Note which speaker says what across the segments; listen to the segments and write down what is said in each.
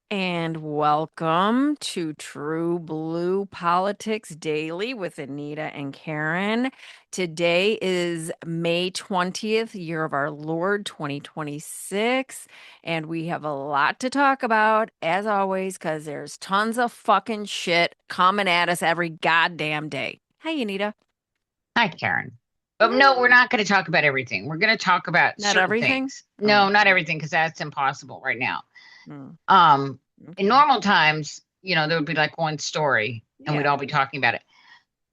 Speaker 1: And welcome to True Blue Politics Daily with Anita and Karen. Today is May 20th, year of our Lord 2026. And we have a lot to talk about, as always, because there's tons of fucking shit coming at us every goddamn day. Hey, Anita.
Speaker 2: Hi, Karen. But no, we're not going to talk about everything. We're going to talk about
Speaker 1: Not
Speaker 2: certain
Speaker 1: everything?
Speaker 2: things.
Speaker 1: Oh,
Speaker 2: No, not
Speaker 1: okay.
Speaker 2: everything, because that's impossible right now.
Speaker 1: Mm,
Speaker 2: In
Speaker 1: okay.
Speaker 2: normal times, there would be like one story and we'd
Speaker 1: Yeah.
Speaker 2: all be talking about it.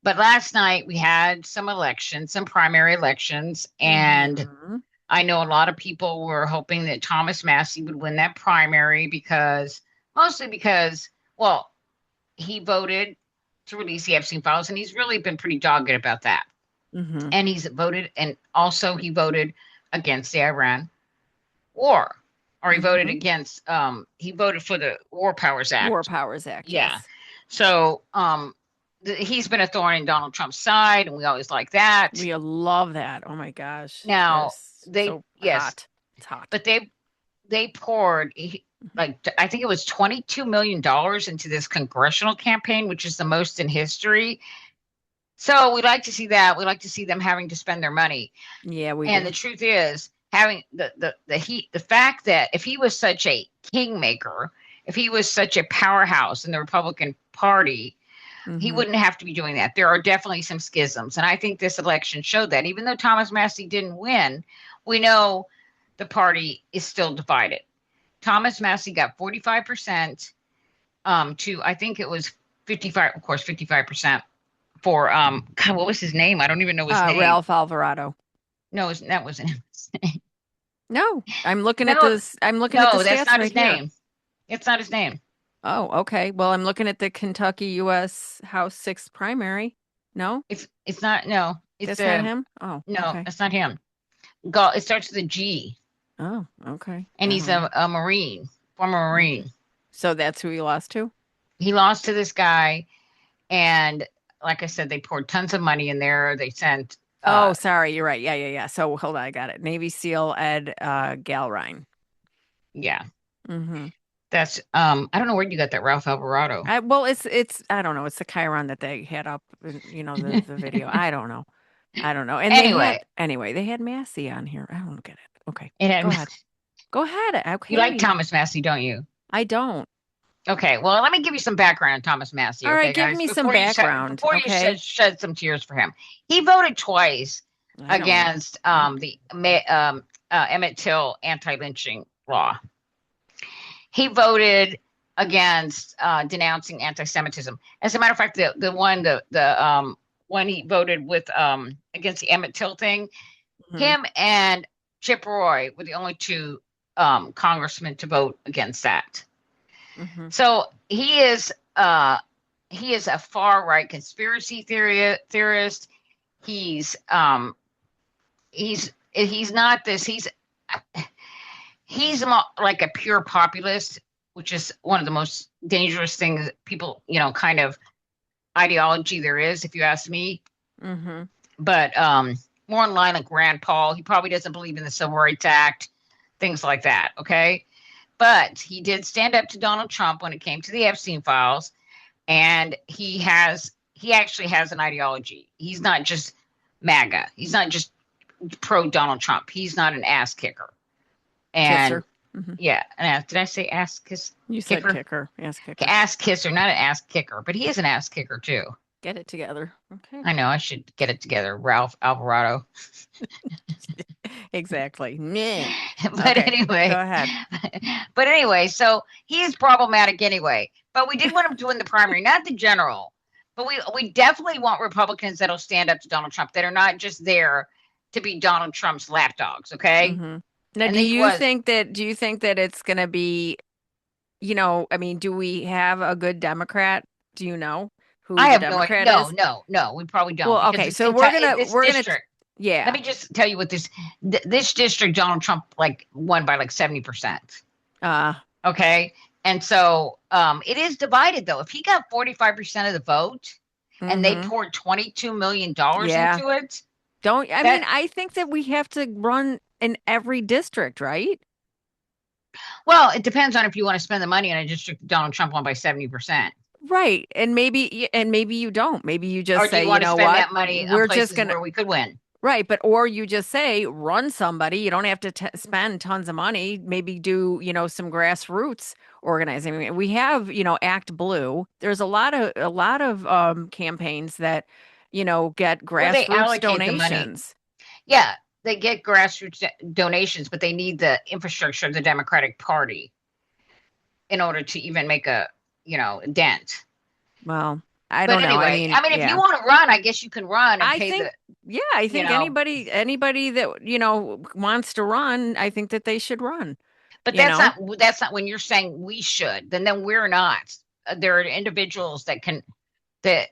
Speaker 2: But last night we had some elections, some primary elections, and
Speaker 1: Mm-hmm.
Speaker 2: I know a lot of people were hoping that Thomas Massey would win that primary mostly because, well, he voted to release the Epstein files, and he's really been pretty dogged about that.
Speaker 1: Mm-hmm.
Speaker 2: And he voted against the Iran war, or
Speaker 1: Mm-hmm.
Speaker 2: he voted for the War Powers
Speaker 1: War
Speaker 2: Act.
Speaker 1: Powers Act,
Speaker 2: Yeah.
Speaker 1: yes.
Speaker 2: So he's been a thorn in Donald Trump's side, and we always like that.
Speaker 1: We love that. Oh my gosh.
Speaker 2: Now
Speaker 1: There's
Speaker 2: they
Speaker 1: so
Speaker 2: yes,
Speaker 1: hot. It's hot.
Speaker 2: but they poured like I think it was $22 million into this congressional campaign, which is the most in history. So we like to see that. We like to see them having to spend their money.
Speaker 1: Yeah, we
Speaker 2: And
Speaker 1: do.
Speaker 2: the truth is, having the fact that if he was such a kingmaker, if he was such a powerhouse in the Republican Party, he
Speaker 1: Hmm.
Speaker 2: wouldn't have to be doing that. There are definitely some schisms, and I think this election showed that. Even though Thomas Massey didn't win, we know the party is still divided. Thomas Massey got 45%, to I think it was 55, of course, 55% for God, what was his name? I don't even know his name.
Speaker 1: Ralph Alvarado.
Speaker 2: No, that wasn't him.
Speaker 1: No, I'm looking at
Speaker 2: No,
Speaker 1: this. I'm looking at the
Speaker 2: no, that's
Speaker 1: stats
Speaker 2: not
Speaker 1: right
Speaker 2: his
Speaker 1: here.
Speaker 2: name. It's not his name.
Speaker 1: Oh, okay. Well, I'm looking at the Kentucky U.S. House sixth primary. No,
Speaker 2: It's not. No, it's
Speaker 1: that's not him. Oh,
Speaker 2: no,
Speaker 1: okay.
Speaker 2: it's not him. It starts with a G,
Speaker 1: Oh, okay.
Speaker 2: and
Speaker 1: I
Speaker 2: he's
Speaker 1: don't know.
Speaker 2: a Marine, former
Speaker 1: Okay.
Speaker 2: Marine.
Speaker 1: So that's who he lost to?
Speaker 2: He lost to this guy, and like I said, they poured tons of money in there. They sent,
Speaker 1: Oh, sorry. You're right. Yeah, yeah, yeah. So hold on. I got it. Navy SEAL Ed Galrine.
Speaker 2: yeah,
Speaker 1: Mm-hmm.
Speaker 2: that's I don't know where you got that Ralph Alvarado.
Speaker 1: Well, it's I don't know. It's the Chiron that they had up, the video. I don't know. I don't know. And they
Speaker 2: Anyway,
Speaker 1: had anyway, they had Massey on here. I don't get it. Okay.
Speaker 2: it
Speaker 1: Go
Speaker 2: had.
Speaker 1: ahead. Go ahead.
Speaker 2: You like
Speaker 1: Okay.
Speaker 2: Thomas Massey, don't you?
Speaker 1: I don't.
Speaker 2: Okay, well, let me give you some background on Thomas Massey,
Speaker 1: All right,
Speaker 2: okay,
Speaker 1: give
Speaker 2: guys,
Speaker 1: me some background,
Speaker 2: before you
Speaker 1: okay?
Speaker 2: shed some tears for him. He voted twice
Speaker 1: I don't.
Speaker 2: against
Speaker 1: Okay.
Speaker 2: Emmett Till anti-lynching law. He voted against denouncing anti-Semitism. As a matter of fact, the one he voted with against the Emmett Till thing,
Speaker 1: Hmm.
Speaker 2: him and Chip Roy were the only two congressmen to vote against that.
Speaker 1: Hmm.
Speaker 2: So he is a far right conspiracy theorist. He's he's not this. He's like a pure populist, which is one of the most dangerous things people, kind of ideology there is, if you ask me.
Speaker 1: Hmm.
Speaker 2: But more in line like Rand Paul. He probably doesn't believe in the Civil Rights Act, things like that. Okay. But he did stand up to Donald Trump when it came to the Epstein files, and he actually has an ideology. He's not just MAGA. He's not just pro Donald Trump. He's not an ass kicker. And
Speaker 1: Kisser. Hmm.
Speaker 2: yeah, did I say ass kiss
Speaker 1: You said
Speaker 2: kicker?
Speaker 1: kicker. Yes, kicker.
Speaker 2: Ass kisser, not an ass kicker, but he is an ass kicker too.
Speaker 1: Get it together. Okay.
Speaker 2: I know I should get it together, Ralph Alvarado.
Speaker 1: Exactly. Meh.
Speaker 2: But
Speaker 1: Okay. Go
Speaker 2: anyway,
Speaker 1: ahead.
Speaker 2: so he is problematic anyway. But we did want him to win the primary, not the general. But we definitely want Republicans that'll stand up to Donald Trump, that are not just there to be Donald Trump's lapdogs, okay?
Speaker 1: Hmm. Now,
Speaker 2: And he was.
Speaker 1: do you think that it's going to be, I mean, do we have a good Democrat? Do you know who
Speaker 2: I
Speaker 1: the
Speaker 2: have no idea.
Speaker 1: Democrat
Speaker 2: No,
Speaker 1: is?
Speaker 2: no, no. We probably don't,
Speaker 1: Well,
Speaker 2: because
Speaker 1: okay.
Speaker 2: it's
Speaker 1: So
Speaker 2: this district. Let
Speaker 1: yeah.
Speaker 2: me just tell you what this district, Donald Trump like won by like 70%.
Speaker 1: Uh,
Speaker 2: Okay. And so it is divided though. If he got 45% of the vote and they
Speaker 1: mm-hmm.
Speaker 2: poured $22 million
Speaker 1: Yeah.
Speaker 2: into it,
Speaker 1: I mean,
Speaker 2: that
Speaker 1: I think that we have to run in every district, right?
Speaker 2: Well, it depends on if you want to spend the money in a district that Donald Trump won by 70%.
Speaker 1: Right. And maybe you don't. Maybe you
Speaker 2: Or
Speaker 1: just
Speaker 2: do
Speaker 1: say,
Speaker 2: you
Speaker 1: you
Speaker 2: want to
Speaker 1: know
Speaker 2: spend
Speaker 1: what?
Speaker 2: that money on
Speaker 1: We're just
Speaker 2: places
Speaker 1: gonna
Speaker 2: where we could win?
Speaker 1: right, but or you just say run somebody. You don't have to spend tons of money. Maybe do, some grassroots organizing. I mean, we have, Act Blue. There's a lot of campaigns that, get
Speaker 2: Well, they
Speaker 1: grassroots
Speaker 2: allocate the money.
Speaker 1: donations.
Speaker 2: Yeah, they get grassroots donations, but they need the infrastructure of the Democratic Party in order to even make a, dent.
Speaker 1: Well, I
Speaker 2: But
Speaker 1: don't know. I
Speaker 2: anyway,
Speaker 1: mean,
Speaker 2: I mean, if you
Speaker 1: yeah.
Speaker 2: want to run, I guess you can run and
Speaker 1: I
Speaker 2: pay
Speaker 1: think
Speaker 2: the,
Speaker 1: yeah, I
Speaker 2: you
Speaker 1: think
Speaker 2: know,
Speaker 1: anybody that, wants to run, I think that they should run,
Speaker 2: but
Speaker 1: you know?
Speaker 2: that's not when you're saying we should, then we're not. There are individuals that can that,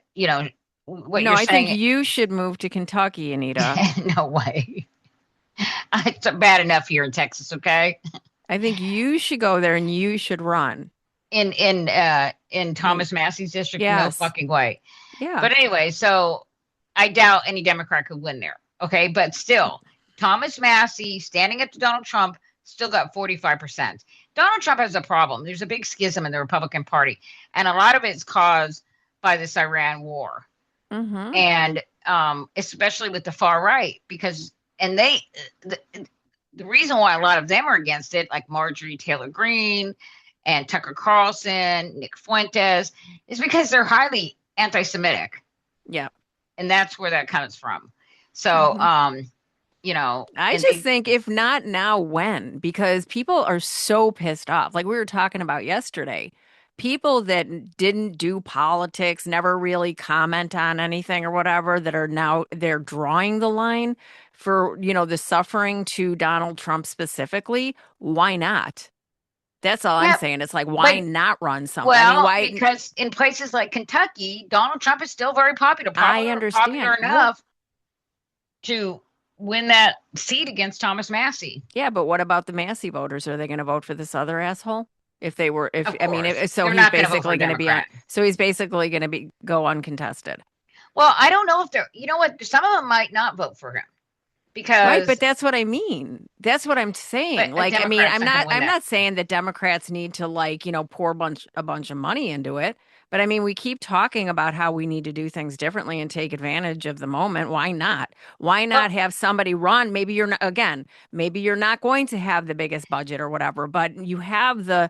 Speaker 2: what
Speaker 1: No,
Speaker 2: you're
Speaker 1: I think
Speaker 2: saying.
Speaker 1: you should move to Kentucky, Anita.
Speaker 2: No way. It's bad enough here in Texas, okay?
Speaker 1: I think you should go there and you should run.
Speaker 2: In
Speaker 1: I mean,
Speaker 2: Thomas Massey's district, no
Speaker 1: yes.
Speaker 2: fucking way.
Speaker 1: Yeah.
Speaker 2: But anyway, so I doubt any Democrat could win there. Okay, but still, Thomas Massey standing up to Donald Trump still got 45%. Donald Trump has a problem. There's a big schism in the Republican Party, and a lot of it's caused by this Iran war,
Speaker 1: Mm-hmm.
Speaker 2: and especially with the far right, because and the, the reason why a lot of them are against it, like Marjorie Taylor Greene and Tucker Carlson, Nick Fuentes, is because they're highly anti-Semitic,
Speaker 1: Yeah.
Speaker 2: and that's where that comes from. So,
Speaker 1: Hmm. I
Speaker 2: and
Speaker 1: just
Speaker 2: they
Speaker 1: think if not now, when? Because people are so pissed off. Like we were talking about yesterday. People that didn't do politics, never really comment on anything or whatever, that are now they're drawing the line for, the suffering to Donald Trump specifically. Why not? That's all I'm
Speaker 2: yeah,
Speaker 1: saying. It's like, why
Speaker 2: but
Speaker 1: not run something? I mean,
Speaker 2: well,
Speaker 1: why?
Speaker 2: because in places like Kentucky, Donald Trump is still very popular,
Speaker 1: I
Speaker 2: popular
Speaker 1: understand. Well,
Speaker 2: enough to win that seat against Thomas Massey.
Speaker 1: yeah, but what about the Massey voters? Are they going to vote for this other asshole? If they were, if
Speaker 2: Of
Speaker 1: I mean,
Speaker 2: course,
Speaker 1: so
Speaker 2: they're
Speaker 1: he's
Speaker 2: not going to vote for
Speaker 1: basically
Speaker 2: a
Speaker 1: going to be on.
Speaker 2: Democrat.
Speaker 1: So he's basically going to be go uncontested,
Speaker 2: Well, I don't know if they're, you know what, some of them might not vote for him
Speaker 1: right?
Speaker 2: because,
Speaker 1: But that's what I mean. That's what I'm
Speaker 2: but
Speaker 1: saying.
Speaker 2: a
Speaker 1: Like, I mean,
Speaker 2: Democrat's
Speaker 1: I'm
Speaker 2: not going
Speaker 1: not,
Speaker 2: to win
Speaker 1: I'm
Speaker 2: that.
Speaker 1: not saying that Democrats need to like, pour a bunch of money into it. But I mean, we keep talking about how we need to do things differently and take advantage of the moment. Why not? Why
Speaker 2: Well,
Speaker 1: not have somebody run? Maybe you're not, again, maybe you're not going to have the biggest budget or whatever, but you have the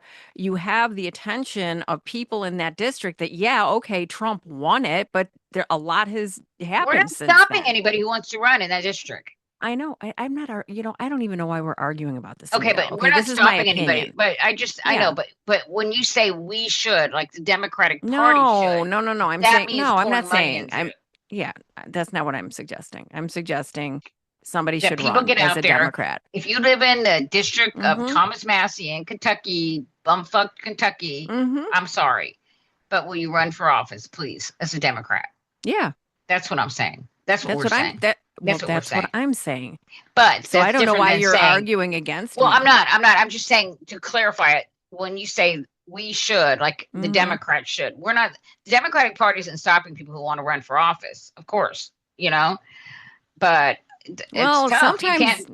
Speaker 1: attention of people in that district that, yeah, okay, Trump won it, but there a lot has
Speaker 2: we're
Speaker 1: happened
Speaker 2: not
Speaker 1: since
Speaker 2: stopping
Speaker 1: then.
Speaker 2: anybody who wants to run in that district.
Speaker 1: I know. I'm not, I don't even know why we're arguing about this,
Speaker 2: Okay,
Speaker 1: Anita.
Speaker 2: but we're
Speaker 1: Okay,
Speaker 2: not
Speaker 1: this is my
Speaker 2: stopping anybody.
Speaker 1: opinion.
Speaker 2: But I know,
Speaker 1: Yeah.
Speaker 2: but when you say we should, like the Democratic Party
Speaker 1: No,
Speaker 2: should,
Speaker 1: no, no, no. I'm
Speaker 2: that
Speaker 1: saying,
Speaker 2: means
Speaker 1: no, I'm not
Speaker 2: pouring money
Speaker 1: saying,
Speaker 2: into it.
Speaker 1: yeah, that's not what I'm suggesting. I'm suggesting somebody
Speaker 2: That
Speaker 1: should
Speaker 2: people
Speaker 1: run
Speaker 2: get
Speaker 1: as
Speaker 2: out
Speaker 1: a
Speaker 2: there.
Speaker 1: Democrat.
Speaker 2: If you live in the district of
Speaker 1: Mm-hmm.
Speaker 2: Thomas Massey in Kentucky, bumfuck Kentucky,
Speaker 1: Mm-hmm.
Speaker 2: I'm sorry, but will you run for office, please, as a Democrat?
Speaker 1: Yeah.
Speaker 2: That's what I'm saying. That's what
Speaker 1: That's
Speaker 2: we're
Speaker 1: what I'm,
Speaker 2: saying.
Speaker 1: that, well,
Speaker 2: That's what we're
Speaker 1: that's what
Speaker 2: saying.
Speaker 1: I'm saying.
Speaker 2: But
Speaker 1: So I
Speaker 2: that's
Speaker 1: don't know
Speaker 2: different
Speaker 1: why
Speaker 2: than
Speaker 1: you're
Speaker 2: saying,
Speaker 1: arguing against
Speaker 2: well, I'm
Speaker 1: me.
Speaker 2: not. I'm not. I'm just saying to clarify it. When you say we should, like the
Speaker 1: Mm-hmm.
Speaker 2: Democrats should, we're not. The Democratic Party isn't stopping people who want to run for office, of course, but it's
Speaker 1: Well,
Speaker 2: tough. You
Speaker 1: sometimes,
Speaker 2: can't,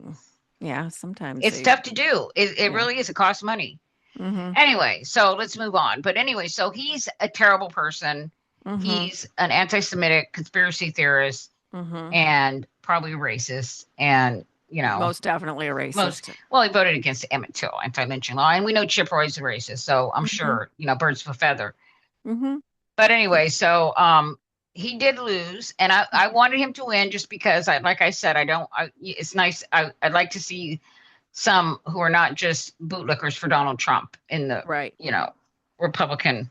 Speaker 1: yeah, sometimes
Speaker 2: it's
Speaker 1: they,
Speaker 2: tough to do. It
Speaker 1: yeah.
Speaker 2: really is. It costs money.
Speaker 1: Mm-hmm.
Speaker 2: Anyway, so let's move on. But anyway, so he's a terrible person.
Speaker 1: Mm-hmm.
Speaker 2: He's an anti Semitic conspiracy theorist
Speaker 1: Mm-hmm.
Speaker 2: and probably racist. And,
Speaker 1: Most definitely a
Speaker 2: most
Speaker 1: racist.
Speaker 2: well, he voted against the Emmett Till anti-lynching law, and we know Chip Roy's a racist, so I'm
Speaker 1: Mm-hmm.
Speaker 2: sure birds of a feather.
Speaker 1: Mm-hmm.
Speaker 2: But anyway, so he did lose, and I wanted him to win just because like I said, it's nice. I'd like to see some who are not just bootlickers for Donald Trump in the
Speaker 1: Right.
Speaker 2: Republican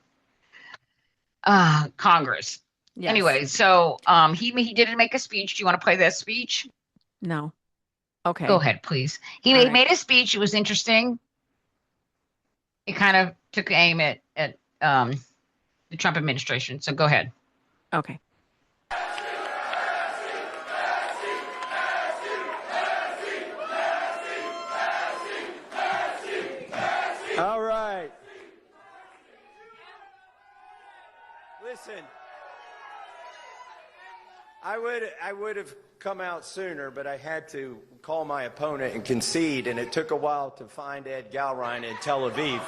Speaker 2: Congress.
Speaker 1: Yes.
Speaker 2: Anyway, so he didn't make a speech. Do you want to play that speech?
Speaker 1: No.
Speaker 2: Go
Speaker 1: Okay.
Speaker 2: ahead, please.
Speaker 1: All
Speaker 2: He
Speaker 1: right.
Speaker 2: made a speech. It was interesting. It kind of took aim at the Trump administration. So go ahead.
Speaker 1: Okay.
Speaker 3: All right. Listen. I would have come out sooner, but I had to call my opponent and concede, and it took a while to find Ed Galrein in Tel Aviv.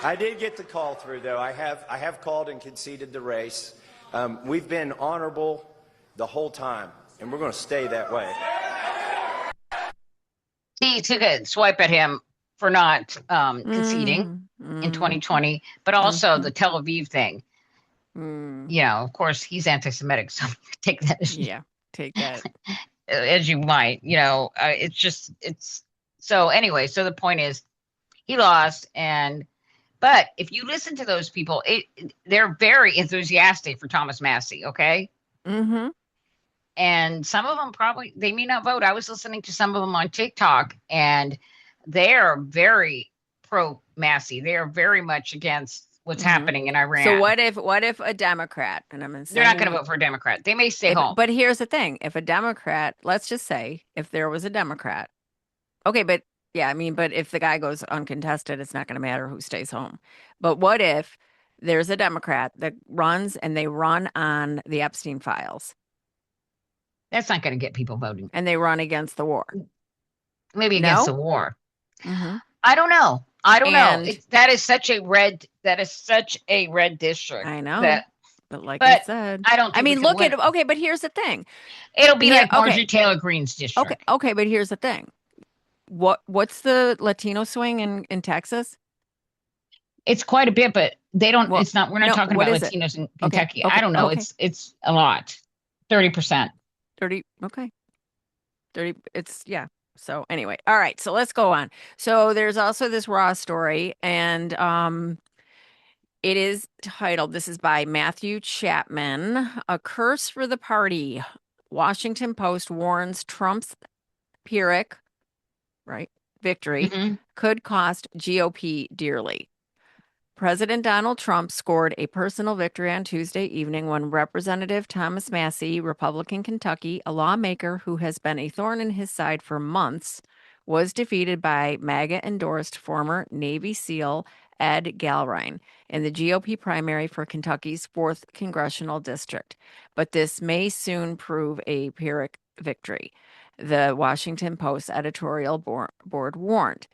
Speaker 3: I did get the call through, though. I have called and conceded the race. We've been honorable the whole time, and we're going to stay that way.
Speaker 2: He took a swipe at him for not conceding in 2020, but also the Tel Aviv thing. You know, of course, he's anti-Semitic, so take that as,
Speaker 1: take that
Speaker 2: as you might. You know, it's so anyway. So the point is, he lost, but if you listen to those people, they're very enthusiastic for Thomas Massie. Okay.
Speaker 1: Mm-hmm.
Speaker 2: And some of them they may not vote. I was listening to some of them on TikTok, and they are very pro Massie. They are very much against what's happening in Iran.
Speaker 1: So what if a Democrat, and I'm
Speaker 2: they're not going to vote for a Democrat. They may stay home.
Speaker 1: But here's the thing: if a Democrat, let's just say, if there was a Democrat, okay, but yeah, I mean, but if the guy goes uncontested, it's not going to matter who stays home. But what if there's a Democrat that runs and they run on the Epstein files?
Speaker 2: That's not going to get people voting.
Speaker 1: And they run against the war.
Speaker 2: Maybe against the war.
Speaker 1: Mm-hmm.
Speaker 2: I don't know. That is such a red district.
Speaker 1: I know. But I said,
Speaker 2: I don't think
Speaker 1: I mean, look at okay, but here's the thing.
Speaker 2: It'll be like Marjorie Taylor Greene's district.
Speaker 1: Okay, but here's the thing. What's the Latino swing in Texas?
Speaker 2: It's quite a bit, but they don't. It's not. We're not talking about Latinos in Kentucky. Okay, I don't know. Okay. It's a lot. 30%.
Speaker 1: 30. Okay. 30. It's So anyway, all right. So let's go on. So there's also this Raw story, and it is titled. This is by Matthew Chapman. A curse for the party. Washington Post warns Trump's Pyrrhic, victory could cost GOP dearly. President Donald Trump scored a personal victory on Tuesday evening when Representative Thomas Massie, Republican Kentucky, a lawmaker who has been a thorn in his side for months, was defeated by MAGA-endorsed former Navy SEAL Ed Galrein in the GOP primary for Kentucky's 4th congressional district. But this may soon prove a Pyrrhic victory, the Washington Post editorial board warned.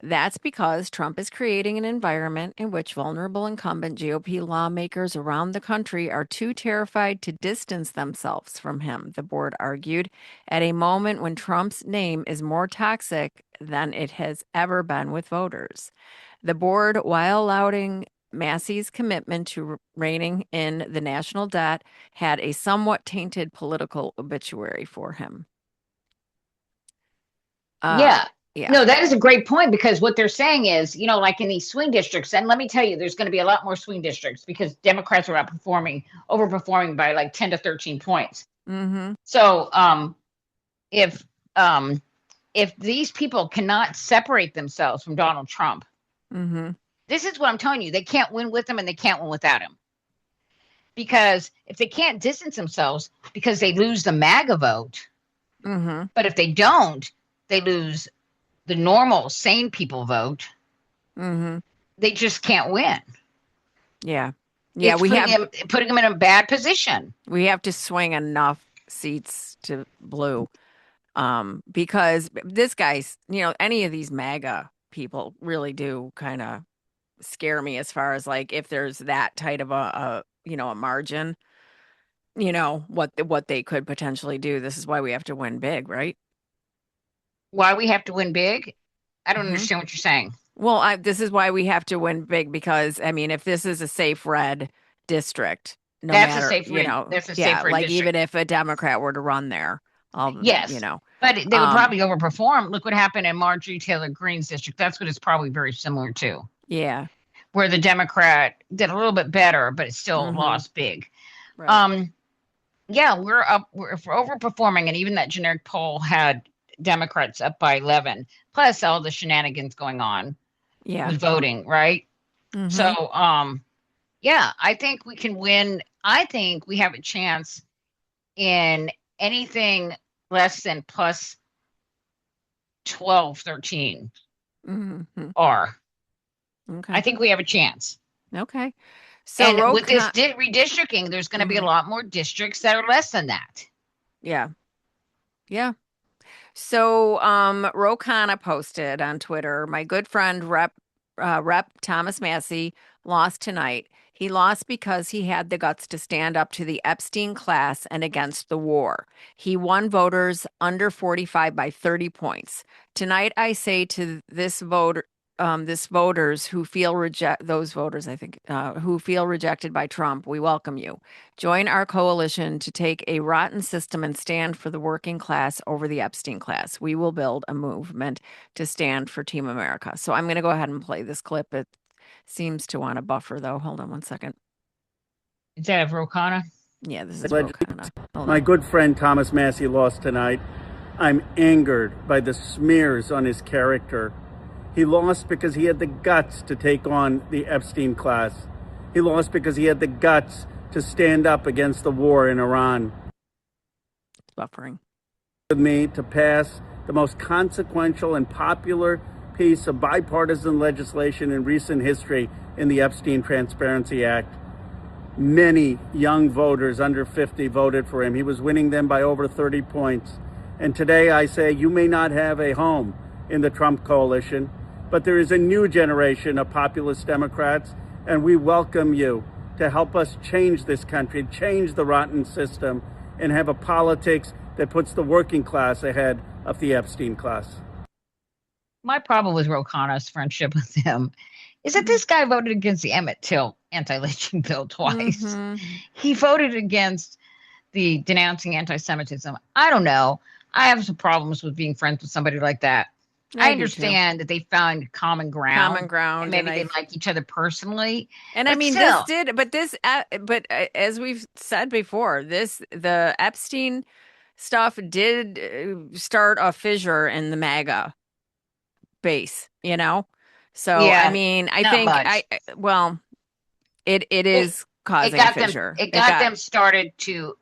Speaker 1: That's because Trump is creating an environment in which vulnerable incumbent GOP lawmakers around the country are too terrified to distance themselves from him, the board argued, at a moment when Trump's name is more toxic than it has ever been with voters. The board, while lauding Massie's commitment to reining in the national debt, had a somewhat tainted political obituary for him.
Speaker 2: Yeah. No, that is a great point, because what they're saying is, like in these swing districts, and let me tell you, there's going to be a lot more swing districts because Democrats are overperforming by like 10 to 13 points.
Speaker 1: Mm-hmm.
Speaker 2: So if these people cannot separate themselves from Donald Trump, this is what I'm telling you. They can't win with him and they can't win without him. Because if they can't distance themselves because they lose the MAGA vote, but if they don't, they lose the normal, sane people vote. They just can't win.
Speaker 1: Yeah.
Speaker 2: Putting them in a bad position.
Speaker 1: We have to swing enough seats to blue, because this guy's, any of these MAGA people really do kind of scare me as far as like if there's that tight of a margin, what they could potentially do. This is why we have to win big, right?
Speaker 2: Why we have to win big? I don't understand what you're saying.
Speaker 1: Well, this is why we have to win big, because I mean, if this is a safe red district,
Speaker 2: that's a safe red district.
Speaker 1: Even if a Democrat were to run there,
Speaker 2: yes, but they would probably overperform. Look what happened in Marjorie Taylor Greene's district. That's what it's probably very similar to.
Speaker 1: Yeah,
Speaker 2: where the Democrat did a little bit better, but it still lost big.
Speaker 1: Right.
Speaker 2: We're overperforming, and even that generic poll had Democrats up by 11, plus all the shenanigans going on with voting, right? So, I think we can win. I think we have a chance in anything less than plus 12, 13.
Speaker 1: Mhm.
Speaker 2: are. I
Speaker 1: Okay.
Speaker 2: think we have a chance.
Speaker 1: Okay. So
Speaker 2: And with this
Speaker 1: Rokon,
Speaker 2: redistricting, there's going to be a
Speaker 1: mhm.
Speaker 2: lot more districts that are less than that.
Speaker 1: Yeah. Yeah. So Ro Khanna posted on Twitter, my good friend Rep Thomas Massey lost tonight. He lost because he had the guts to stand up to the Epstein class and against the war. He won voters under 45 by 30 points. Tonight I say to this voters who feel reject those voters, I think, who feel rejected by Trump, we welcome you. Join our coalition to take a rotten system and stand for the working class over the Epstein class. We will build a movement to stand for Team America. So I'm going to go ahead and play this clip. It seems to want to buffer, though. Hold on one second.
Speaker 2: Is that of Ro Khanna?
Speaker 1: Yeah, this is Ro Khanna.
Speaker 4: My good friend Thomas Massey lost tonight. I'm angered by the smears on his character. He lost because he had the guts to take on the Epstein class. He lost because he had the guts to stand up against the war in Iran.
Speaker 1: It's buffering.
Speaker 4: With me to pass the most consequential and popular piece of bipartisan legislation in recent history in the Epstein Transparency Act. Many young voters under 50 voted for him. He was winning them by over 30 points. And today I say you may not have a home in the Trump coalition, but there is a new generation of populist Democrats, and we welcome you to help us change this country, change the rotten system, and have a politics that puts the working class ahead of the Epstein class.
Speaker 2: My problem with Ro Khanna's friendship with him is that this guy voted against the Emmett Till anti-lynching bill twice.
Speaker 1: Mhm.
Speaker 2: He voted against the denouncing anti-Semitism. I don't know. I have some problems with being friends with somebody like that. I
Speaker 1: I do too.
Speaker 2: understand that they found common ground.
Speaker 1: Common ground,
Speaker 2: And maybe
Speaker 1: and
Speaker 2: they
Speaker 1: I've-
Speaker 2: like each other personally.
Speaker 1: And I
Speaker 2: But
Speaker 1: mean,
Speaker 2: still,
Speaker 1: as we've said before, the Epstein stuff did start a fissure in the MAGA base, you know? So, I
Speaker 2: yeah,
Speaker 1: mean, I
Speaker 2: not
Speaker 1: think
Speaker 2: much.
Speaker 1: well, it
Speaker 2: It
Speaker 1: is
Speaker 2: it
Speaker 1: causing a
Speaker 2: got them
Speaker 1: fissure.
Speaker 2: it got them started to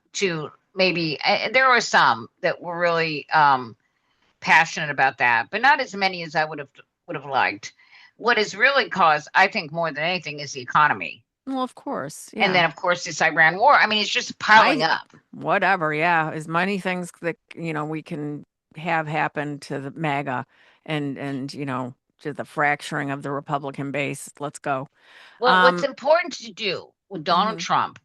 Speaker 2: maybe there were some that were really passionate about that, but not as many as I would have liked. What has really caused, I think, more than anything, is the economy,
Speaker 1: Well, of course,
Speaker 2: and
Speaker 1: yeah.
Speaker 2: then of course this Iran war. I mean, it's just piling up.
Speaker 1: Whatever, yeah, as many things that we can have happen to the MAGA and to the fracturing of the Republican base. Let's go.
Speaker 2: Well, what's important to do with Donald
Speaker 1: Mhm,
Speaker 2: Trump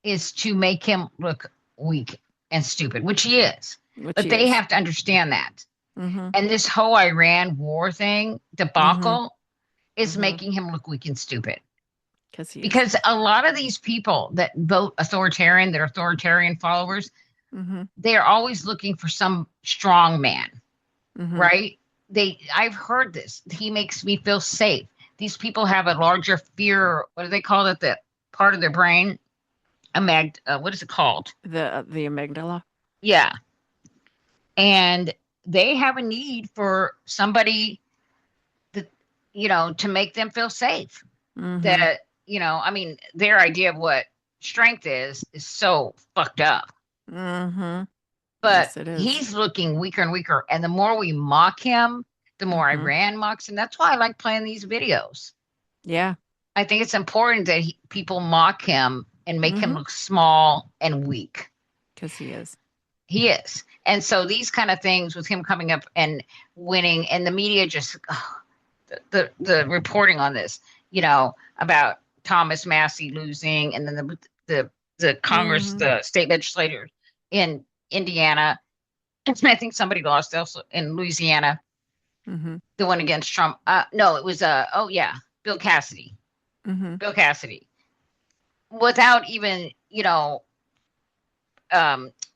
Speaker 2: is to make him look weak and stupid, which he is.
Speaker 1: which
Speaker 2: But
Speaker 1: he
Speaker 2: they
Speaker 1: is.
Speaker 2: have to understand that.
Speaker 1: Mm-hmm.
Speaker 2: And this whole Iran war thing
Speaker 1: Mm-hmm.
Speaker 2: debacle is
Speaker 1: Mm-hmm.
Speaker 2: making him look weak and stupid.
Speaker 1: Because he is.
Speaker 2: Because a lot of these people that vote authoritarian, that are authoritarian followers,
Speaker 1: Mm-hmm.
Speaker 2: they are always looking for some strong man,
Speaker 1: Mm-hmm.
Speaker 2: right? I've heard this. He makes me feel safe. These people have a larger fear. What do they call it? That part of their brain, what is it called?
Speaker 1: The amygdala.
Speaker 2: Yeah, and they have a need for somebody that to make them feel safe.
Speaker 1: Mm-hmm.
Speaker 2: That I mean, their idea of what strength is so fucked up.
Speaker 1: Mm-hmm.
Speaker 2: But
Speaker 1: Yes, it is.
Speaker 2: he's looking weaker and weaker, and the more we mock him, the more
Speaker 1: Mhm.
Speaker 2: Iran mocks him. That's why I like playing these videos.
Speaker 1: Yeah.
Speaker 2: I think it's important that people mock him and make him
Speaker 1: Mhm.
Speaker 2: look small and weak.
Speaker 1: Because he is.
Speaker 2: He is. And so these kind of things with him coming up and winning, and the media just the reporting on this, about Thomas Massey losing, and then the Congress,
Speaker 1: Mhm.
Speaker 2: the state legislators in Indiana, and I think somebody lost also in Louisiana,
Speaker 1: Mm-hmm.
Speaker 2: the one against Trump. No, it was Bill Cassidy.
Speaker 1: Mm-hmm.
Speaker 2: Bill Cassidy. Without even,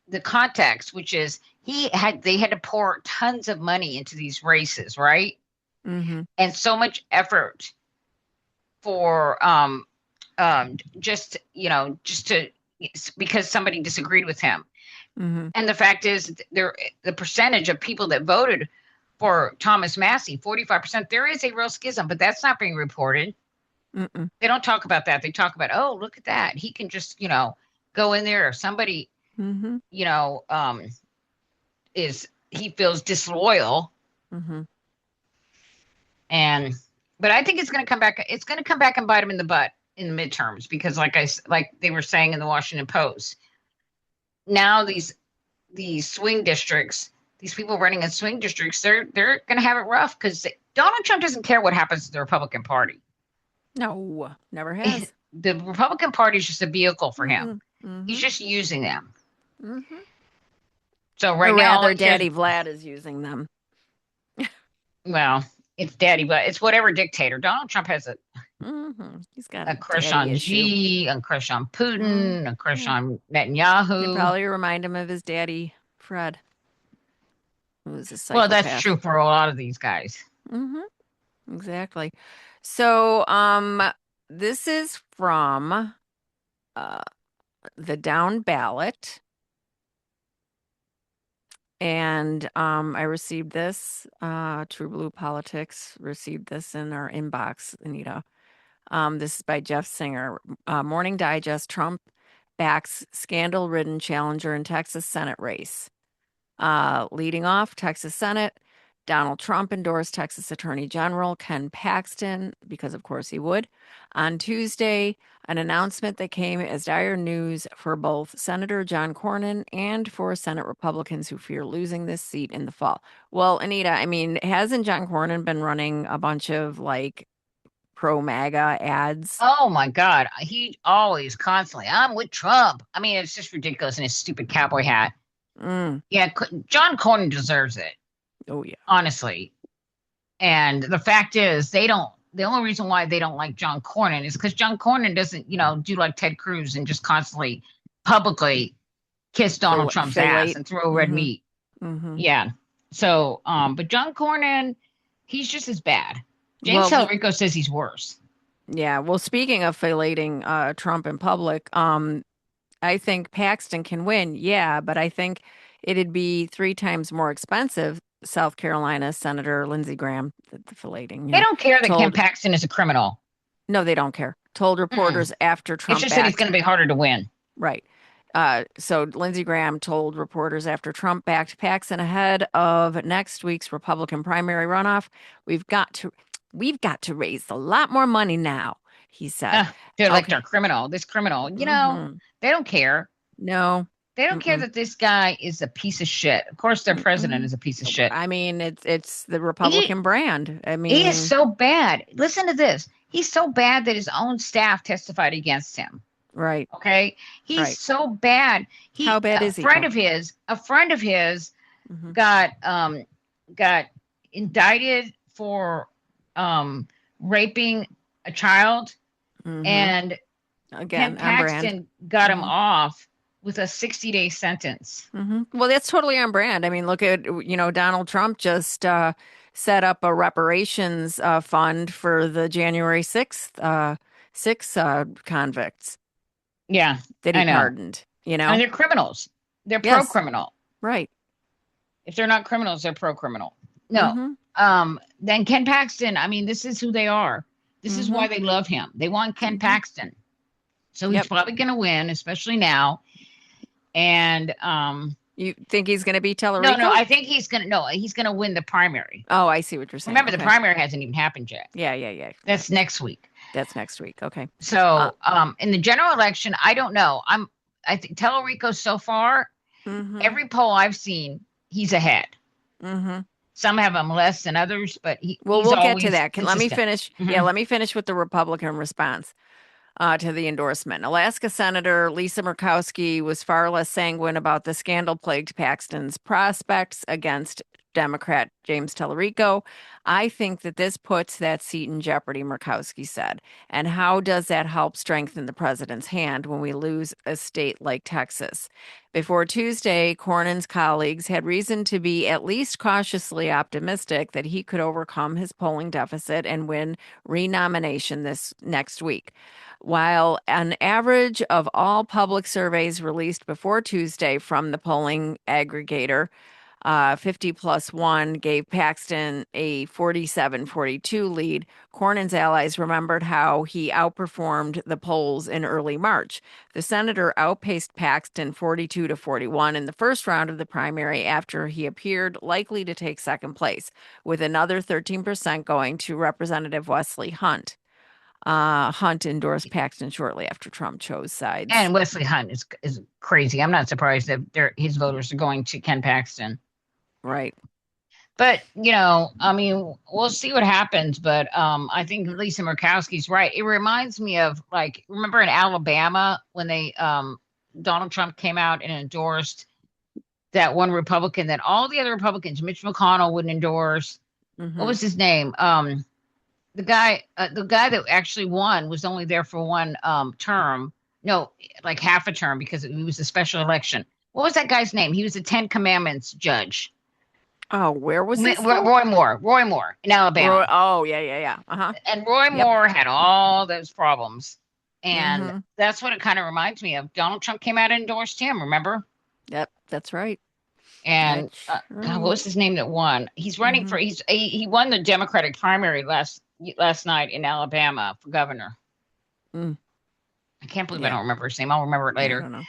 Speaker 2: the context, which is they had to pour tons of money into these races, right?
Speaker 1: Mm-hmm.
Speaker 2: And so much effort for just to because somebody disagreed with him.
Speaker 1: Mm-hmm.
Speaker 2: And the fact is, the percentage of people that voted for Thomas Massey, 45%, there is a real schism, but that's not being reported.
Speaker 1: Mm-mm.
Speaker 2: They don't talk about that. They talk about, oh, look at that. He can just, go in there, or somebody,
Speaker 1: Mm-hmm.
Speaker 2: he feels disloyal.
Speaker 1: Mm-hmm.
Speaker 2: And but I think it's going to come back. It's going to come back and bite him in the butt in the midterms because, like they were saying in the Washington Post, now these swing districts, these people running in swing districts, they're going to have it rough because Donald Trump doesn't care what happens to the Republican Party.
Speaker 1: No, never has.
Speaker 2: The Republican Party is just a vehicle for him.
Speaker 1: Mhm.
Speaker 2: He's just using them.
Speaker 1: Mhm.
Speaker 2: So
Speaker 1: Or
Speaker 2: right now, all
Speaker 1: rather,
Speaker 2: he cares-
Speaker 1: Daddy Vlad is using them.
Speaker 2: well, it's daddy, but it's whatever dictator. Donald Trump has
Speaker 1: He's got
Speaker 2: a crush
Speaker 1: daddy
Speaker 2: on
Speaker 1: issue.
Speaker 2: Xi, a crush on Putin, a crush on Netanyahu.
Speaker 1: They probably remind him of his daddy, Fred, who was a
Speaker 2: Well,
Speaker 1: psychopath.
Speaker 2: that's true for a lot of these guys.
Speaker 1: Exactly. So, this is from the Down Ballot. And I received this, True Blue Politics received this in our inbox, Anita. This is by Jeff Singer. Morning Digest, Trump backs scandal-ridden challenger in Texas Senate race. Leading off, Texas Senate, Donald Trump endorsed Texas Attorney General Ken Paxton, because of course he would, on Tuesday, an announcement that came as dire news for both Senator John Cornyn and for Senate Republicans who fear losing this seat in the fall. Well, Anita, I mean, hasn't John Cornyn been running a bunch of like pro-MAGA ads?
Speaker 2: Oh my God. He always constantly, I'm with Trump. I mean, it's just ridiculous in his stupid cowboy hat. Yeah, John Cornyn deserves it.
Speaker 1: Oh, yeah.
Speaker 2: Honestly. And the fact is, the only reason why they don't like John Cornyn is because John Cornyn doesn't, do like Ted Cruz and just constantly publicly kiss Donald Trump's ass and throw red meat. Yeah. So, but John Cornyn, he's just as bad. James Tallarico says he's worse.
Speaker 1: Yeah. Well, speaking of filleting Trump in public, I think Paxton can win. Yeah, but I think it'd be 3 times more expensive. South Carolina Senator Lindsey Graham, the filleting.
Speaker 2: They don't care that Ken Paxton is a criminal.
Speaker 1: No, they don't care. Told reporters after Trump.
Speaker 2: It's just that he's going to be harder to win.
Speaker 1: Right. So Lindsey Graham told reporters after Trump backed Paxton ahead of next week's Republican primary runoff, we've got to raise a lot more money now, he said.
Speaker 2: They're like our criminal. This criminal, they don't care.
Speaker 1: No.
Speaker 2: They don't care that this guy is a piece of shit. Of course, their president is a piece of shit.
Speaker 1: I mean, it's the Republican brand. I mean,
Speaker 2: he is so bad. Listen to this. He's so bad that his own staff testified against him.
Speaker 1: Right.
Speaker 2: Okay. He's so bad.
Speaker 1: How bad is he?
Speaker 2: A friend of his got indicted for raping a child, and
Speaker 1: again,
Speaker 2: Ken Paxton got him off with a 60-day sentence.
Speaker 1: Well, that's totally on brand. I mean, look at, Donald Trump just set up a reparations fund for the January 6th, 6 convicts.
Speaker 2: Yeah.
Speaker 1: That he pardoned,
Speaker 2: And they're criminals. They're pro-criminal.
Speaker 1: Right.
Speaker 2: If they're not criminals, they're pro-criminal. No. Then Ken Paxton, I mean, this is who they are. This is why they love him. They want Ken Paxton. So he's probably going to win, especially now. And
Speaker 1: you think he's going to beat Tallarico?
Speaker 2: No, I think he's going to win the primary.
Speaker 1: Oh, I see what you're saying.
Speaker 2: Remember, the primary hasn't even happened yet.
Speaker 1: Yeah.
Speaker 2: That's next week.
Speaker 1: That's next week. Okay.
Speaker 2: So, in the general election, I don't know. I think Tallarico so far, every poll I've seen, he's ahead. Some have him less than others, but
Speaker 1: we'll get to that. Let me finish. Yeah, let me finish with the Republican response to the endorsement. Alaska Senator Lisa Murkowski was far less sanguine about the scandal-plagued Paxton's prospects against Democrat James Tallarico. I think that this puts that seat in jeopardy, Murkowski said. And how does that help strengthen the president's hand when we lose a state like Texas? Before Tuesday, Cornyn's colleagues had reason to be at least cautiously optimistic that he could overcome his polling deficit and win renomination this next week. While an average of all public surveys released before Tuesday from the polling aggregator 50+1 gave Paxton a 47-42 lead. Cornyn's allies remembered how he outperformed the polls in early March. The senator outpaced Paxton 42-41 in the first round of the primary after he appeared likely to take second place, with another 13% going to Representative Wesley Hunt. Hunt endorsed Paxton shortly after Trump chose sides.
Speaker 2: And Wesley Hunt is crazy. I'm not surprised that his voters are going to Ken Paxton.
Speaker 1: Right.
Speaker 2: But, I mean, we'll see what happens. But I think Lisa Murkowski's right. It reminds me of, like, remember in Alabama when Donald Trump came out and endorsed that one Republican that all the other Republicans, Mitch McConnell, wouldn't endorse.
Speaker 1: Mhm.
Speaker 2: What was his name? The guy that actually won was only there for one term. No, like half a term because it was a special election. What was that guy's name? He was a Ten Commandments judge.
Speaker 1: Oh, where was this?
Speaker 2: Roy Moore in Alabama.
Speaker 1: Oh, yeah. Uh-huh.
Speaker 2: And Roy Moore had all those problems. And that's what it kind of reminds me of. Donald Trump came out and endorsed him, remember?
Speaker 1: Yep, that's right.
Speaker 2: And God, what was his name that won? He's running for he won the Democratic primary last night in Alabama for governor. I can't believe I don't remember his name. I'll remember it later.
Speaker 1: I don't know.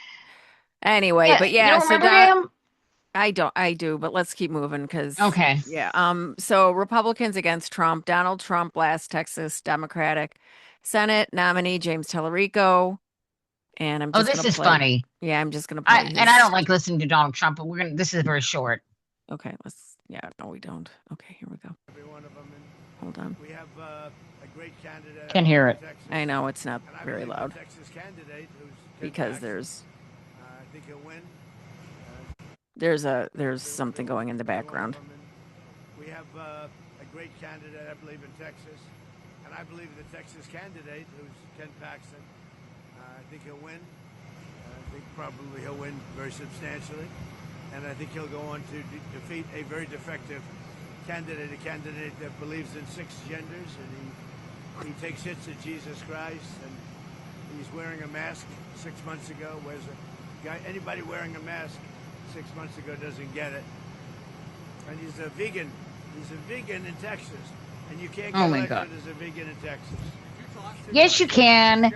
Speaker 1: Anyway, but
Speaker 2: you don't remember him?
Speaker 1: I do, but let's keep moving because
Speaker 2: okay.
Speaker 1: Yeah. So Republicans against Trump. Donald Trump last Texas Democratic Senate nominee James Tallarico. And I'm just
Speaker 2: this is funny.
Speaker 1: Yeah, I'm just gonna play
Speaker 2: and I don't like listening to Donald Trump, but this is very short.
Speaker 1: Okay, no, we don't. Okay, here we go.
Speaker 5: Every one of them.
Speaker 1: Hold on.
Speaker 5: We have a great candidate.
Speaker 2: Can hear it.
Speaker 5: Texas.
Speaker 1: I know it's not
Speaker 5: And I
Speaker 1: very
Speaker 5: believe
Speaker 1: loud
Speaker 5: the Texas candidate who's
Speaker 1: because
Speaker 5: Jackson,
Speaker 1: there's
Speaker 5: I think he'll win.
Speaker 1: there's something going in the background.
Speaker 5: We have a great candidate, I believe, in Texas, and I believe the Texas candidate who's Ken Paxton. I think he'll win. I think probably he'll win very substantially, and I think he'll go on to defeat a very defective candidate, a candidate that believes in 6 genders, and he takes hits at Jesus Christ, and he's wearing a mask 6 months ago. Whereas anybody wearing a mask 6 months ago doesn't get it. And he's a vegan. He's a vegan in Texas, and you can't get elected as a vegan in Texas.
Speaker 2: Yes, you can.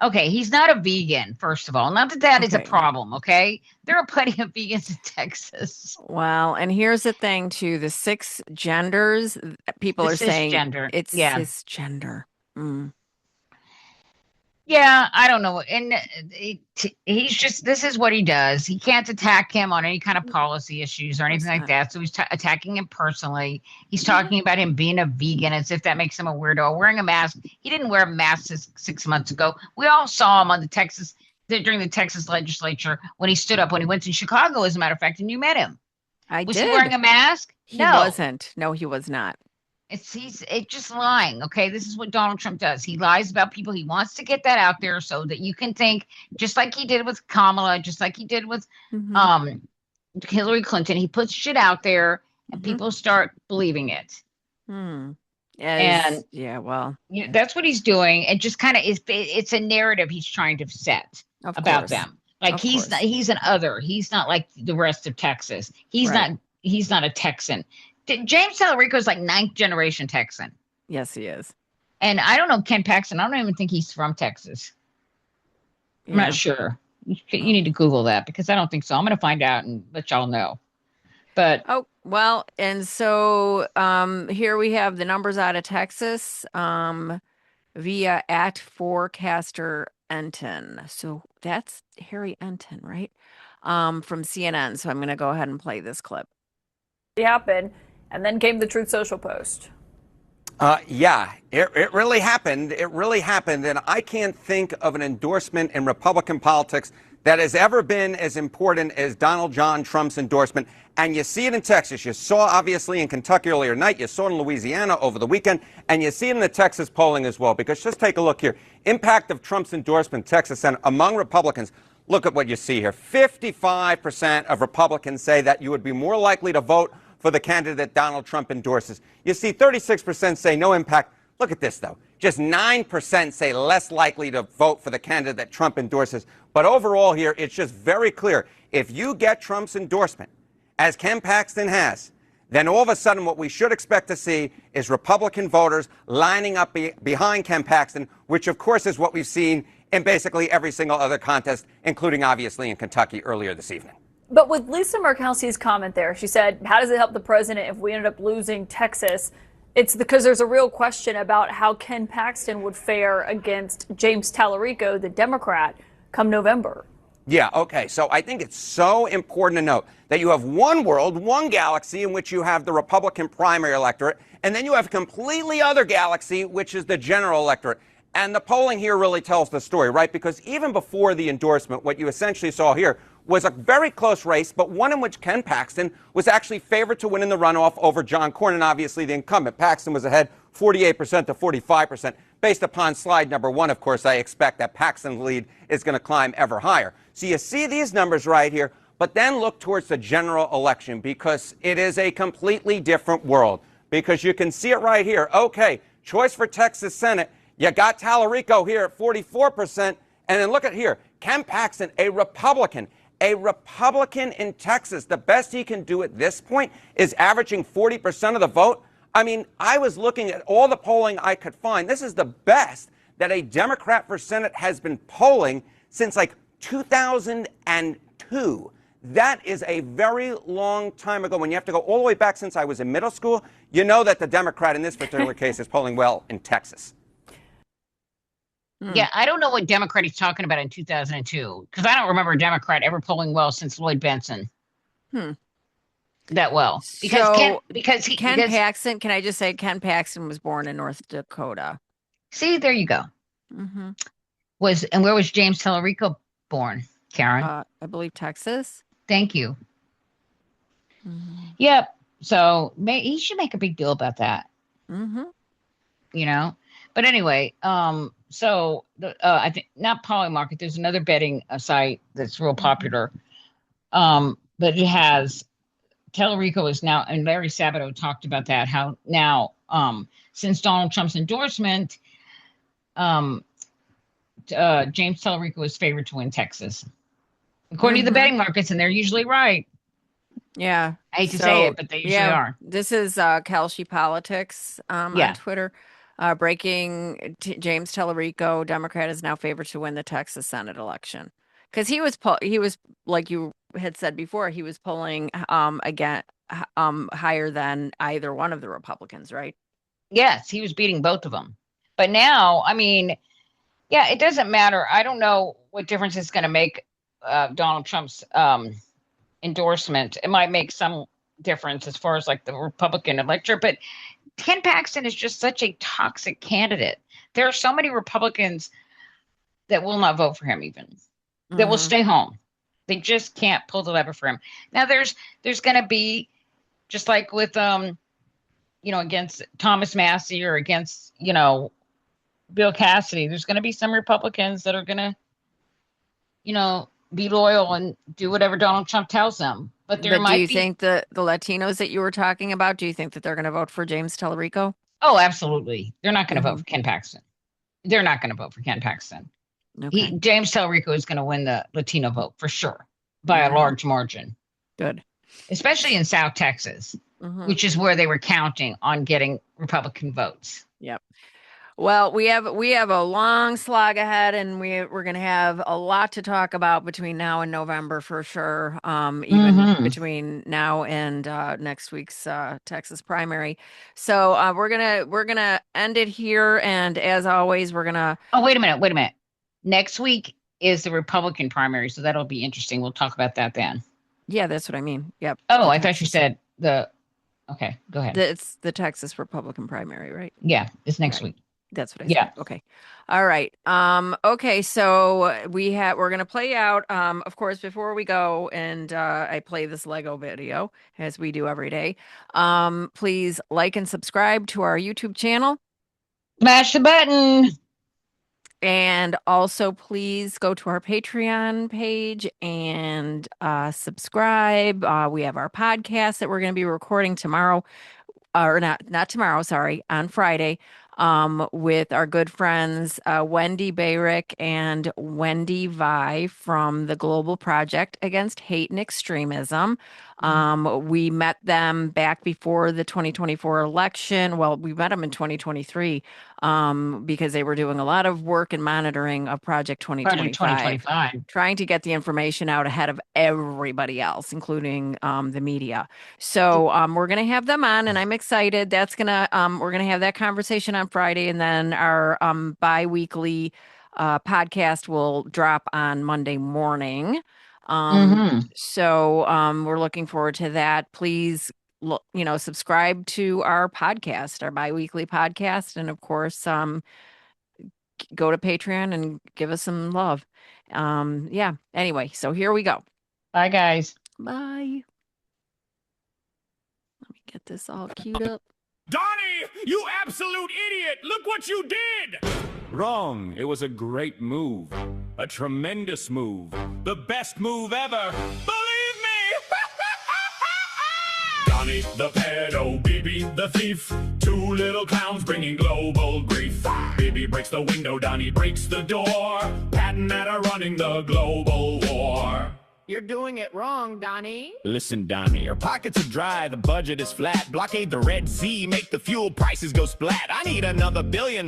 Speaker 2: Okay, he's not a vegan, first of all. Not that is a problem, okay? There are plenty of vegans in Texas.
Speaker 1: Well, and here's the thing, too. The 6 genders, people are saying it's cisgender.
Speaker 2: Yeah, I don't know. And he's just, this is what he does. He can't attack him on any kind of policy issues or anything like that. So he's attacking him personally. He's talking about him being a vegan as if that makes him a weirdo. Wearing a mask. He didn't wear a mask 6 months ago. We all saw him on during the Texas legislature when he stood up, when he went to Chicago, as a matter of fact, and you met him. Was he wearing a mask?
Speaker 1: He wasn't. No, he was not.
Speaker 2: He's just lying. Okay, this is what Donald Trump does. He lies about people. He wants to get that out there so that you can think, just like he did with Kamala, just like he did with Hillary Clinton. He puts shit out there, and people start believing it.
Speaker 1: And well,
Speaker 2: that's what he's doing. And just kind of it's a narrative he's trying to set about them. Like he's an other. He's not like the rest of Texas. He's not a Texan. James Tallarico is like 9th generation Texan.
Speaker 1: Yes, he is.
Speaker 2: And I don't know Ken Paxton. I don't even think he's from Texas. I'm not sure. You need to Google that because I don't think so. I'm going to find out and let y'all know. But
Speaker 1: and so here we have the numbers out of Texas via @forecaster Enton. So that's Harry Enton, right? From CNN. So I'm going to go ahead and play this clip.
Speaker 6: Happened. And then came the Truth Social post.
Speaker 7: It really happened. It really happened. And I can't think of an endorsement in Republican politics that has ever been as important as Donald John Trump's endorsement. And you see it in Texas. You saw, obviously, in Kentucky earlier tonight. You saw it in Louisiana over the weekend. And you see it in the Texas polling as well. Because just take a look here. Impact of Trump's endorsement, Texas Senate, among Republicans. Look at what you see here. 55% of Republicans say that you would be more likely to vote for the candidate Donald Trump endorses. You see 36% say no impact. Look at this, though. Just 9% say less likely to vote for the candidate that Trump endorses. But overall here, it's just very clear. If you get Trump's endorsement, as Ken Paxton has, then all of a sudden what we should expect to see is Republican voters lining up behind Ken Paxton, which of course is what we've seen in basically every single other contest, including obviously in Kentucky earlier this evening.
Speaker 6: But with Lisa Murkowski's comment there, she said, how does it help the president if we ended up losing Texas? It's because there's a real question about how Ken Paxton would fare against James Tallarico, the Democrat, come November.
Speaker 7: Yeah, okay. So I think it's so important to note that you have one world, one galaxy in which you have the Republican primary electorate, and then you have a completely other galaxy, which is the general electorate. And the polling here really tells the story, right? Because even before the endorsement, what you essentially saw here was a very close race, but one in which Ken Paxton was actually favored to win in the runoff over John Cornyn, obviously the incumbent. Paxton was ahead 48% to 45%. Based upon slide number 1, of course, I expect that Paxton's lead is going to climb ever higher. So you see these numbers right here, but then look towards the general election because it is a completely different world. Because you can see it right here. Okay, choice for Texas Senate. You got Tallarico here at 44%. And then look at here, Ken Paxton, a Republican in Texas. The best he can do at this point is averaging 40% of the vote. I mean, I was looking at all the polling I could find. This is the best that a Democrat for Senate has been polling since like 2002. That is a very long time ago. When you have to go all the way back since I was in middle school, you know that the Democrat in this particular case is polling well in Texas.
Speaker 2: Yeah, I don't know what Democrat he's talking about in 2002, because I don't remember a Democrat ever polling well since Lloyd Benson. That well. Because
Speaker 1: Ken Paxton, can I just say Ken Paxton was born in North Dakota.
Speaker 2: See, there you go.
Speaker 1: Mm-hmm.
Speaker 2: And where was James Tallarico born, Karen?
Speaker 1: I believe Texas.
Speaker 2: Thank you.
Speaker 1: Mm-hmm.
Speaker 2: Yep. So he should make a big deal about that.
Speaker 1: Mm-hmm.
Speaker 2: You know? But anyway, so I think not Polymarket. There's another betting site that's real popular, but it has Tallarico is now, and Larry Sabato talked about that. How now, since Donald Trump's endorsement, James Tallarico is favored to win Texas, according to the betting markets, and they're usually right.
Speaker 1: Yeah,
Speaker 2: I hate to say it, but they usually are.
Speaker 1: This is Kelsey Politics on Twitter. Breaking James Tallarico, Democrat, is now favored to win the Texas Senate election because he was like you had said before, he was polling again higher than either one of the Republicans, right?
Speaker 2: Yes, he was beating both of them. But now, I mean, yeah, it doesn't matter. I don't know what difference it's going to make Donald Trump's endorsement. It might make some difference as far as like the Republican electorate, but Ken Paxton is just such a toxic candidate. There are so many Republicans that will not vote for him, even that will stay home. They just can't pull the lever for him. Now, there's going to be, just like with against Thomas Massie or against Bill Cassidy, there's going to be some Republicans that are going to be loyal and do whatever Donald Trump tells them. But do you
Speaker 1: think the Latinos that you were talking about, do you think that they're going to vote for James Tallarico?
Speaker 2: Oh, absolutely. They're not going to vote for Ken Paxton. They're not going to vote for Ken Paxton. Okay. James Tallarico is going to win the Latino vote for sure by a large margin.
Speaker 1: Good.
Speaker 2: Especially in South Texas, which is where they were counting on getting Republican votes.
Speaker 1: Yep. Well, we have a long slog ahead, and we're going to have a lot to talk about between now and November for sure. Even between now and next week's Texas primary. So we're gonna end it here, and as always, we're gonna.
Speaker 2: Oh, wait a minute. Next week is the Republican primary, so that'll be interesting. We'll talk about that then.
Speaker 1: Yeah, that's what I mean. Yep.
Speaker 2: Oh, I thought you said the. Okay, go ahead.
Speaker 1: It's the Texas Republican primary, right?
Speaker 2: Yeah, it's next week.
Speaker 1: That's what I said. Okay. All right. Okay. So we're going to play out, of course, before we go, and I play this Lego video as we do every day. Please like and subscribe to our YouTube channel.
Speaker 2: Smash the button.
Speaker 1: And also please go to our Patreon page and subscribe. We have our podcast that we're going to be recording tomorrow, or not tomorrow, sorry, on Friday. with our good friends Wendy Bayrick and Wendy Vi from the Global Project Against Hate and Extremism. We met them back before the 2024 election. Well, we met them in 2023 because they were doing a lot of work and monitoring of Project 2025, trying to get the information out ahead of everybody else, including the media. So we're going to have them on, and I'm excited. That's gonna we're going to have that conversation on Friday, and then our bi-weekly podcast will drop on Monday morning. So we're looking forward to that. Please, subscribe to our podcast, our bi-weekly podcast, and of course, go to Patreon and give us some love. Yeah. Anyway, so here we go.
Speaker 2: Bye, guys.
Speaker 1: Bye. Let me get this all queued up.
Speaker 8: Donnie, you absolute idiot! Look what you did! Wrong. It was a great move. A tremendous move. The best move ever. Believe me! Donnie the pedo, Bibi the thief. Two little clowns bringing global grief. Bibi breaks the window, Donnie breaks the door. Pat and Matt are running the global war.
Speaker 9: You're doing it wrong, Donnie.
Speaker 8: Listen, Donnie, our pockets are dry, the budget is flat. Blockade the Red Sea, make the fuel prices go splat. I need another billion.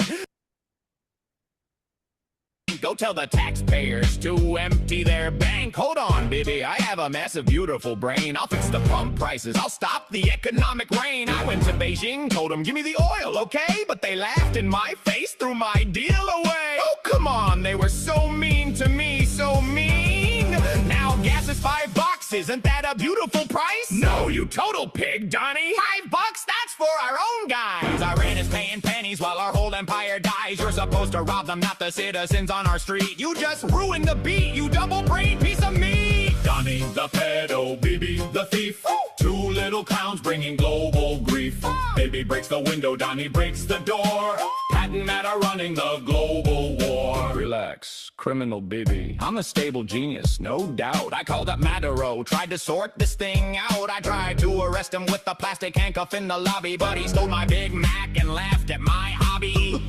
Speaker 8: Go tell the taxpayers to empty their bank. Hold on, Bibi, I have a massive, beautiful brain. I'll fix the pump prices, I'll stop the economic rain. I went to Beijing, told them, give me the oil, okay? But they laughed in my face, threw my deal away. Oh, come on, they were so mean to me, so mean. Now gas is $5, isn't that a beautiful price? No, you total pig, Donnie. $5, that's for our own guys. Our rent is paying pennies while our whole empire dies. You're supposed to rob them, not the citizens on our street. You just ruined the beat, you double-brained piece of meat. Donnie the pedo, Bibi the thief. Two little clowns bringing global grief. Bibi breaks the window, Donnie breaks the door. Pat and Matt are running the global war. Relax, criminal Bibi. I'm a stable genius, no doubt. I called up Maduro, tried to sort this thing out. I tried to arrest him with a plastic handcuff in the lobby, but he stole my Big Mac and laughed at my hobby.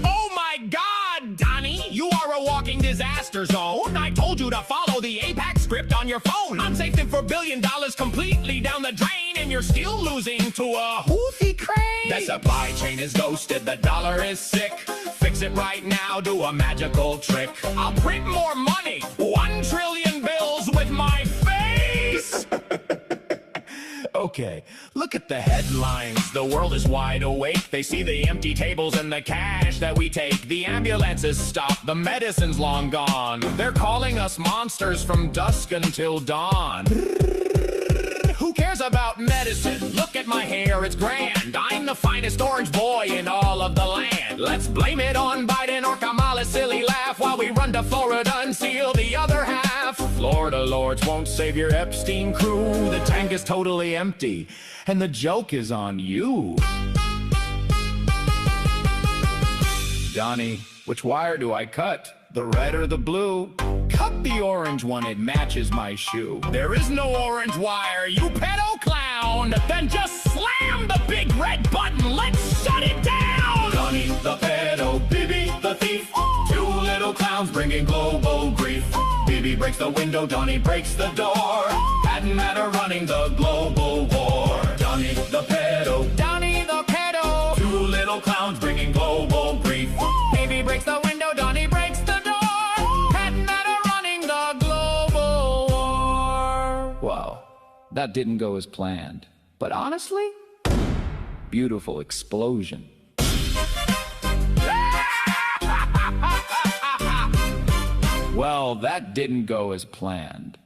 Speaker 8: Oh my God, Donnie, you are a walking disaster zone. I told you to follow the APAC script on your phone. I'm safing for $1 billion completely down the drain, and you're still losing to a Houthi crane. The supply chain is ghosted, the dollar is sick. Fix it right now, do a magical trick. I'll print more money, 1 trillion bills with my face. Okay, look at the headlines. The world is wide awake. They see the empty tables and the cash that we take. The ambulances stop, the medicine's long gone. They're calling us monsters from dusk until dawn. Who cares about medicine? Look at my hair, it's grand. I'm the finest orange boy in all of the land. Let's blame it on Biden or Kamala's silly laugh while we run to Florida and seal the other half. Florida lords won't save your Epstein crew. The tank is totally empty, and the joke is on you. Donnie, which wire do I cut? The red or the blue? Cut the orange one, it matches my shoe. There is no orange wire, you pedo clown! Then just slam the big red button, let's shut it down! Donnie the pedo, Bibi the thief. Two little clowns bringing global grief. Bibi breaks the window, Donnie breaks the door. Pat and Matt are running the global war. Donnie the pedo, Donnie the pedo. Two little clowns bringing global grief. Bibi breaks the window, Donnie breaks the door. Pat and Matt are running the global war. Wow, that didn't go as planned. But honestly, beautiful explosion. Well, that didn't go as planned.